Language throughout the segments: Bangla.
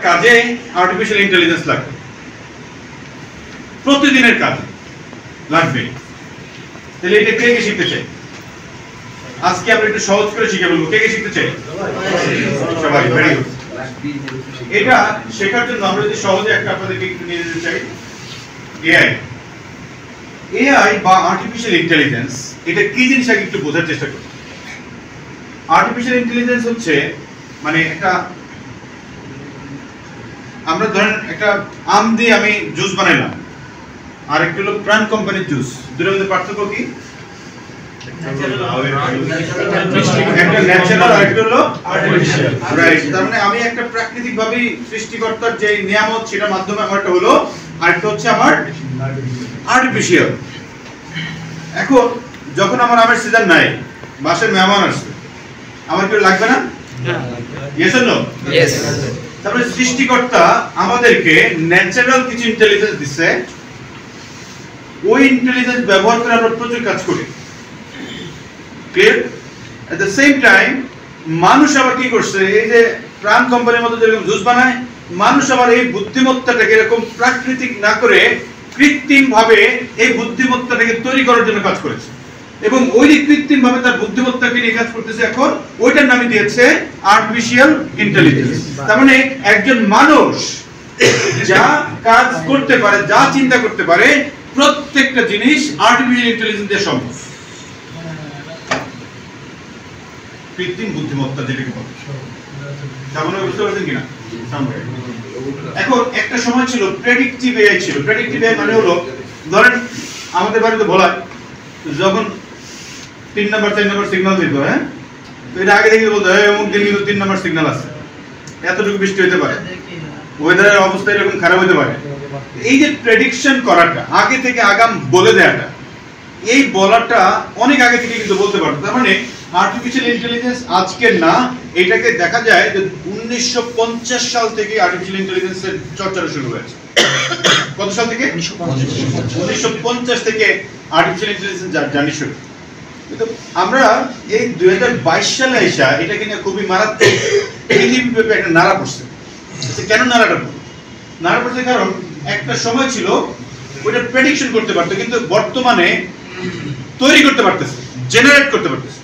কাজে আর্টিফিশিয়াল ইন্টেলিজেন্স লাগবে, প্রতিদিনের কাজে লাগবে। তাহলে এটা কে কে শিখতে চাই? আজকে আমরা একটু সহজ করে শিখে বলবো। কে কে শিখতে চাই? সবাই। Very good. এটা শেখার জন্য আমরা যদি সহজে একটা আপনাদেরকে একটু নিয়ে যেতে চাই, এআই বা আর্টিফিশিয়াল ইন্টেলিজেন্স, এটা কি জিনিস আগে একটু বোঝার চেষ্টা করি। আর্টিফিশিয়াল ইন্টেলিজেন্স হচ্ছে মানে একটা, আমরা ধরেন একটা আম দিয়ে আমি জুস বানাইলাম, আর একটা হলো প্রাণ কোম্পানির জুস, দুটোর মধ্যে পার্থক্য কি? একটা ন্যাচারাল আর একটা হলো আর্টিফিশিয়াল। রাইট। তার মানে আমি একটা প্রাকৃতিক ভাবে সৃষ্টিকর্তার যে নিয়ামত সেটার মাধ্যমে আমারটা হলো, আর একটা হচ্ছে আমার আর্টিফিশিয়াল। এখন যখন আমার আমের সিজন নাই, বাসায় মেহমান আসছে, আমার কি লাগবে না? Yes or no? ইয়েস। তারপরে সৃষ্টিকর্তা আমাদেরকে ন্যাচারাল কিছু ইন্টেলিজেন্স দিচ্ছে, ওই ইন্টেলিজেন্স ব্যবহার করে আমরা প্রচুর কাজ করি। Clear? At the same time মানুষ আবার কি করছে, এই যে প্রাণ কোম্পানির মতো যেরকম জুস বানায়, মানুষ আবার এই বুদ্ধিমত্তাটাকে এরকম প্রাকৃতিক না করে কৃত্রিম ভাবে এই বুদ্ধিমত্তাটাকে তৈরি করার জন্য কাজ করেছে, এবং ওই যে কৃত্রিম ভাবে তার বুদ্ধিমত্তাকে নিয়ে কাজ করতেছে। এখন ওইটার নামে দিয়েছে আর্টিফিশিয়াল ইন্টেলিজেন্স। তার মানে একজন মানুষ যা কাজ করতে পারে, যা চিন্তা করতে পারে, প্রত্যেকটা জিনিস আর্টিফিশিয়াল ইন্টেলিজেন্স দিয়ে সম্ভব। কৃত্রিম বুদ্ধিমত্তা যেটাকে বলে, তেমন বুঝতে পারছেন কিনা? এখন একটা সময় ছিল প্রেডিক্টিভ এআই ছিল। প্রেডিক্টিভ এআই মানে হলো, ধরেন আমাদের বাড়িতে বলা যখন 3 নাম্বার 4 নাম্বার সিগন্যাল দিত, হ্যাঁ, তো এটা আগে থেকে বলতো অমুক দিন কিন্তু 3 নাম্বার সিগন্যাল আছে, এতটুকু বৃষ্টি হতে পারে, ওয়েদারের অবস্থা এরকম খারাপ হতে পারে। এই যে প্রেডিকশন করাটা, আগে থেকে আগাম বলে দেওয়াটা, এই বলাটা অনেক আগে থেকে কিন্তু বলতে পারতো। তার মানে আর্টিফিশিয়াল ইন্টেলিজেন্স আজকের না, এটাকে দেখা যায় যে 1950 সাল থেকে আর্টিফিশিয়াল ইন্টেলিজেন্সের চর্চা শুরু হয়েছে। কত সাল থেকে? 1950 থেকে আর্টিফিশিয়াল ইন্টেলিজেন্স জার্নি শুরু। কিন্তু আমরা এই 2022 সালে এসে এটাকে নিয়ে খুবই মারাত্মক পৃথিবীব্যাপী একটা নাড়া পড়ছে। কেন নাড়াটা পড়ছে? নাড়া পড়ছে কারণ একটা সময় ছিল ওটা প্রেডিকশন করতে পারতো, কিন্তু বর্তমানে তৈরি করতে পারতেছে, জেনারেট করতে পারতেছে।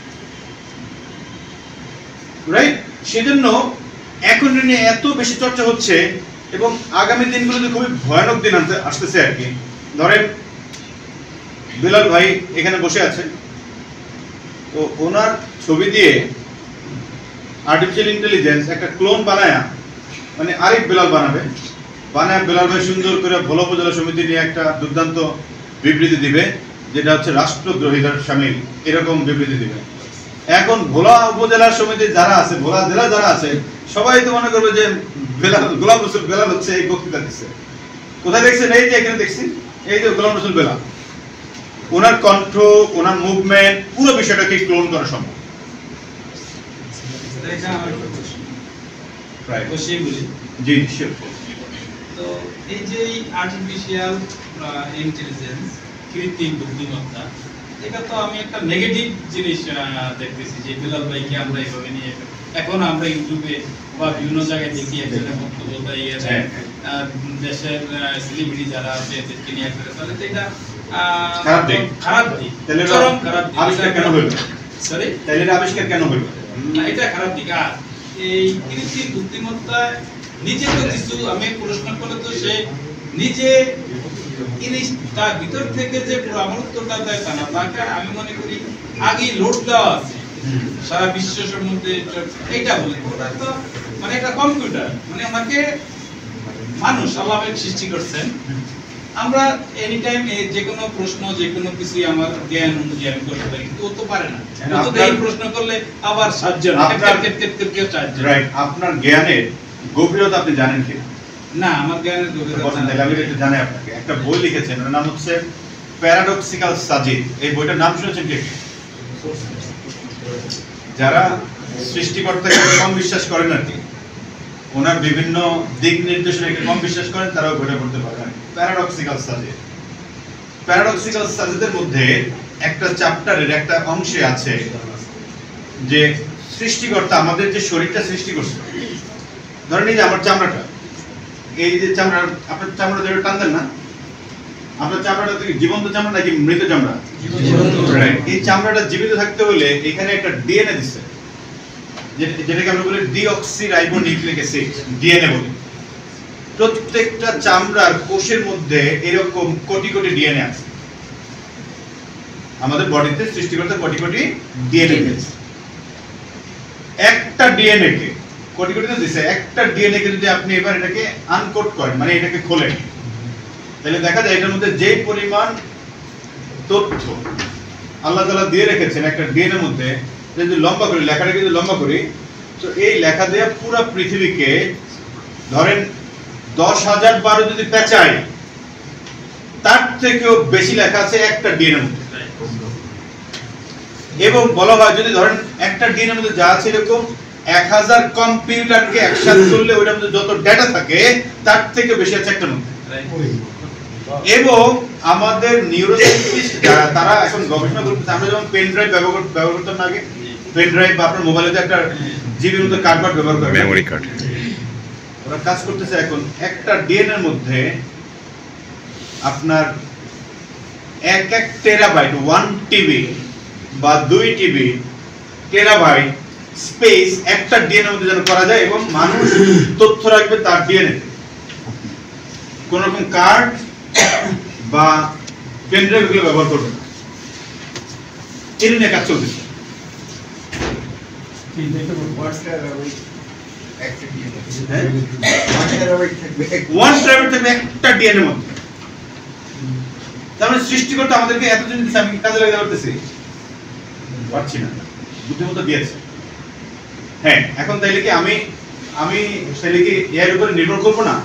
রাইট? সেজন্য এখন নিয়ে এত বেশি চর্চা হচ্ছে, এবং আগামী দিনগুলোতে খুবই ভয়ানক দিন আসতেছে আর কি। ধরেন বিলাল ভাই এখানে বসে আছে, তো ওনার ছবি দিয়ে আর্টিফিশিয়াল ইন্টেলিজেন্স একটা ক্লোন বানায়, মানে আরেক বিলাল বানায় বিলাল ভাই সুন্দর করে ভোলা উপজেলা সমিতি নিয়ে একটা দুর্দান্ত বিবৃতি দিবে, যেটা হচ্ছে রাষ্ট্রদ্রোহিতার শামিল, এরকম বিবৃতি দিবে। এখন ভোলা উপজেলা সমিতি যারা আছে, ভোলা জেলা যারা আছে, সবাই তো মনে করবে যে গোলাম রসুল বেলাল হচ্ছে এই বক্তৃতা দিচ্ছে। কোথায় দেখছেন? এই যে এখানে দেখছি, এই যে গোলাম রসুল বেলাল, ওনার কণ্ঠ, ওনার মুভমেন্ট, পুরো বিষয়টাকে ক্লোন করা সম্ভব। জি নিশ্চয়। তো এই যে আর্টিফিশিয়াল ইন্টেলিজেন্স, কৃত্রিম বুদ্ধিমত্তা, এটা তো আমি একটা নেগেটিভ জিনিস দেখতেছি যে বিলাল ভাইকে আমরা এইভাবে নিয়ে, এখন আমরা ইউটিউবে বা বিভিন্ন জায়গায় দেখি একজনের বক্তব্য দেয়, দেশের সেলিব্রিটি যারা আছে এদেরকে নিয়ে করে, তাহলে তো এটা খারাপ দিক, চরম খারাপ দিক। আবিষ্কার কেন হইল? সরি, তাহলে আবিষ্কার কেন হইল? না, এটা খারাপ দিক। আর এই কৃত্রিম বুদ্ধিমত্তা নিজে তো কিছু, আমি প্রশ্ন করলে তো সে নিজে তার ভিতর থেকে যে পুরো আমার উত্তরটা দেয় তা না, তাকে আমি মনে করি আগেই লোড দেওয়া আছে সারা বিশ্বের মধ্যে। এইটা বলে ওটা তো মানে একটা কম্পিউটার, মানে আমাকে মানুষ আল্লাহ সৃষ্টি করছেন, আমরা এনি টাইম যে কোনো প্রশ্ন, যে কোনো কিছু আমার জ্ঞান অনুযায়ী আমি করতে পারি, কিন্তু ও তো পারে না। ও তো এই প্রশ্ন করলে আবার সাহায্য রাইট। আপনার জ্ঞানের গভীরতা আপনি জানেন কি না? আমার জ্ঞানের গভীরতা আমি এটা জানি। আপনাকে একটা বই লিখেছেন, ওর নাম হচ্ছে প্যারাডক্সিক্যাল সাজিদ। এই বইটার নাম শুনেছেন কি? যারা সৃষ্টিকর্তাকে কম বিশ্বাস করেন আর কি, ওনার বিভিন্ন দিক নির্দেশনাকে কম বিশ্বাস করেন, তারাও বইটা পড়তে পারবেন। প্যারাডক্সিক্যাল সাজিদ। প্যারাডক্সিক্যাল সাজিদের মধ্যে একটা চ্যাপ্টারের একটা অংশে আছে যে সৃষ্টিকর্তা আমাদের যে শরীরটা সৃষ্টি করছে, ধরেন এই যে আমার চামড়াটা, এই যে চামড়া, আপনার চামড়া যেটা টানতেন না, আপনার চামড়াটা থেকে জীবন্ত চামড়া নাকি মৃত চামড়া? রাইট। এই চামড়াটা জীবিত থাকতে হলে এখানে একটা ডিএনএ দিচ্ছে, যেটাকে আমরা বলি ডিঅক্সিরাইবোনিউক্লিক অ্যাসিড, ডিএনএ বলি। প্রত্যেকটা চামড়ার কোষের মধ্যে এরকম কোটি কোটি ডিএনএ আছে। আমাদের বডিতে সৃষ্টিকর্তা কোটি কোটি ডিএনএ দিয়েছে। একটা ডিএনএ কে কোটি কোটি তো দিছে, একটা ডিএনএ কে যদি আপনি এবার এটাকে আনকোড করেন, মানে এটাকে খোলেন, তাহলে দেখা যায় এটার মধ্যে যে পরিমাণ তথ্য আল্লাহ তাআলা দিয়ে রেখেছেন একটা ডিএনএর মধ্যে, যদি লম্বা করি লেখাটাকে যদি লম্বা করি, তো এই লেখা দিয়ে পুরো পৃথিবীকে ধরেন 10,000 বার যদি পেঁচাই, তার থেকেও বেশি লেখা আছে একটা ডিএনএর মধ্যে। এবং বলা হয় যদি ধরেন একটা ডিএনএর মধ্যে যা আছে এরকম 1000 কম্পিউটারকে একসাথে করলে ওইটার মধ্যে যত ডেটা থাকে তার থেকে বেশি আছে একটার মধ্যে। এবং আমাদের নিউরোসায়েন্টিস্ট যারা, তারা এখন গবেষণা করতেছে, আমরা যেমন পেন ড্রাইভ ব্যবহার করতাম আগে, পেন ড্রাইভ বা আপনার মোবাইলে তো একটা জিবির মধ্যে কার্ড ব্যবহার করে, মেমোরি কার্ড, ওরা কাজ করতেছে এখন একটা ডিএনএ এর মধ্যে আপনার 1 টেরাবাইট, 1 টিবি বা 2 টিবি টেরাবাইট স্পেস একটা ডিএনএ মধ্যে যেন করা যায়, এবং মানুষ তথ্য রাখবে তার ডিএনএ, কোন রকম কার্ড বা পেন ড্রাইভ এগুলো ব্যবহার করবে না। এর নিয়ে কাজ চলতেছে। ওয়ান টেরাবাইট থাকবে একটা ডিএনএ মধ্যে। তার মানে সৃষ্টিকর্তা আমাদেরকে এত জিনিস দিচ্ছে, আমি কাজে লাগাতে পারতেছি পারছি না, বুদ্ধিমত্তা দিয়েছে। হ্যাঁ, এখন তাইলে কি আমি তাইলে কি এআই এর উপর নির্ভর করব না?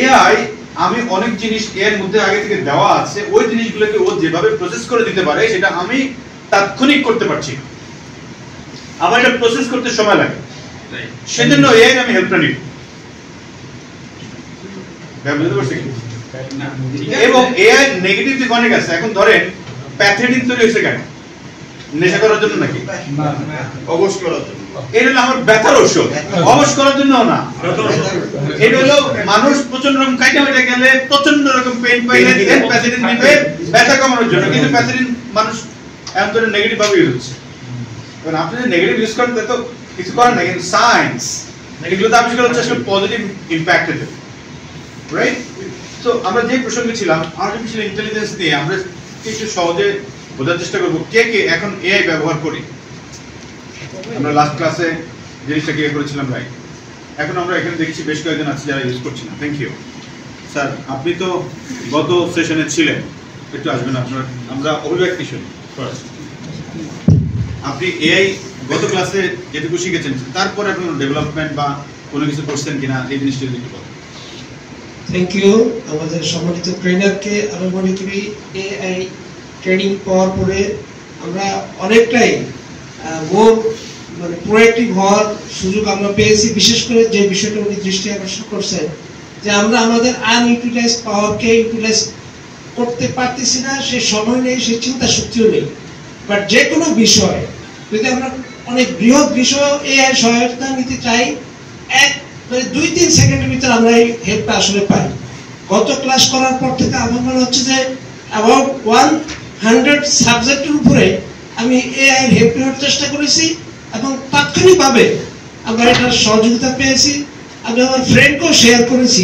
এআই, আমি অনেক জিনিস এর মধ্যে আগে থেকে দেওয়া আছে, ওই জিনিসগুলোকে ও যেভাবে প্রসেস করে দিতে পারে সেটা আমি তাৎক্ষণিক করতে পারছি, আমার এটা প্রসেস করতে সময় লাগে, সেজন্য এআই আমি হেল্পটা নিব। বুঝতে পারছি? এবং এআই নেগেটিভ দিক অনেক আছে। এখন ধরেন প্যাথেটিন তৈরি হয়েছে কেন? নেশা করার জন্য নাকি? অবশ করার জন্য। এটা হলো আমার ব্যথার ঔষধ, অবশ করার জন্য না। এটা হলো মানুষ প্রচন্ড রকম কাইটা হয়ে গেলে প্রচন্ড রকম পেইন পাইলে দেন প্যাথেটিন দিবে ব্যথা কমানোর জন্য, কিন্তু প্যাথেটিন মানুষ এমন ধরে নেগেটিভ ভাবে ইউজ হচ্ছে। কারণ আপনি যদি নেগেটিভ ইউজ করেন তো কিছু করার নাই, কিন্তু সায়েন্স এগুলো তো আবিষ্কার হচ্ছে আসলে পজিটিভ ইমপ্যাক্ট এর, রাইট? তো আমরা যে প্রসঙ্গে ছিলাম আর্টিফিশিয়াল ইন্টেলিজেন্স নিয়ে, আমরা একটু সহজে বোঝার চেষ্টা করব কে কে এখন এআই ব্যবহার করি। আমরা লাস্ট ক্লাসে জিনিসটা ক্লিয়ার করেছিলাম, রাইট? এখন আমরা এখানে দেখছি বেশ কয়েকজন আছে যারা ইউজ করছি না। থ্যাংক ইউ স্যার, আপনি তো গত সেশনে ছিলেন, একটু আসবেন আপনার, আমরা অভিব্যক্তি শুনি ফার্স্ট। আপনি এআই গত ক্লাসে যেটুকু শিখেছেন, তারপরে আপনি ডেভেলপমেন্ট বা কোনো কিছু করছেন কিনা এই জিনিসটা যদি একটু বলেন। থ্যাংক ইউ আমাদের সম্মানিত ট্রেনারকে। আমি মনে করি এআই ট্রেনিং পাওয়ার পরে আমরা অনেকটাই মোর মানে প্রোঅ্যাক্টিভ হওয়ার সুযোগ আমরা পেয়েছি, বিশেষ করে যে বিষয়টা উনি দৃষ্টি আকর্ষণ করছেন যে আমরা আমাদের আনইউটিলাইজ পাওয়ারকে ইউটিলাইজ করতে পারতেছি না, সে সময় নেই, সে চিন্তা শক্তিও নেই। বাট যে কোনো বিষয় যদি আমরা অনেক বৃহৎ বিষয় এআই সহায়তা নিতে চাই, মানে 2-3 সেকেন্ডের ভিতরে আমরা এই হেল্পটা আসলে পাই। গত ক্লাস করার পর থেকে আমার মনে হচ্ছে যে অ্যাবাউট 100 সাবজেক্টের উপরে আমি এআই এর হেল্প নেওয়ার চেষ্টা করেছি এবং তাৎক্ষণিকভাবে আমরা এটার সহযোগিতা পেয়েছি। আমি আমার ফ্রেন্ডকেও শেয়ার করেছি,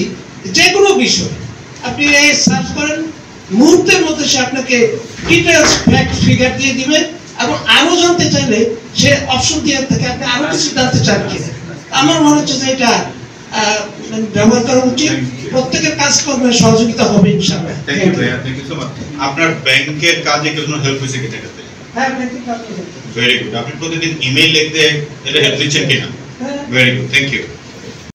যে কোনো বিষয় আপনি এআই সার্চ করেন, মুহূর্তের মধ্যে সে আপনাকে ডিটেলস ফ্যাক্ট ফিগার দিয়ে দিবে, এবং আরও জানতে চাইলে সে অপশন দিয়ে থাকে আপনি আরও কিছু জানতে চান কিনা। আমার মনে হচ্ছে যে এটা ব্যবহার করা উচিত, প্রত্যেকের কাজকর্মে সহযোগিতা হবে ইনশাআল্লাহ। থ্যাংক ইউ ভাইয়া, থ্যাংক ইউ সো মাচ। আপনার ব্যাংকের কাজে কোনো হেল্প হয়েছে কিনা এটাতে? হ্যাঁ, ব্যাংকের কাজ। Very good. আপনি প্রতিদিন ইমেইল লিখতে এটা হেল্প দিচ্ছেন কিনা? Very good, thank you.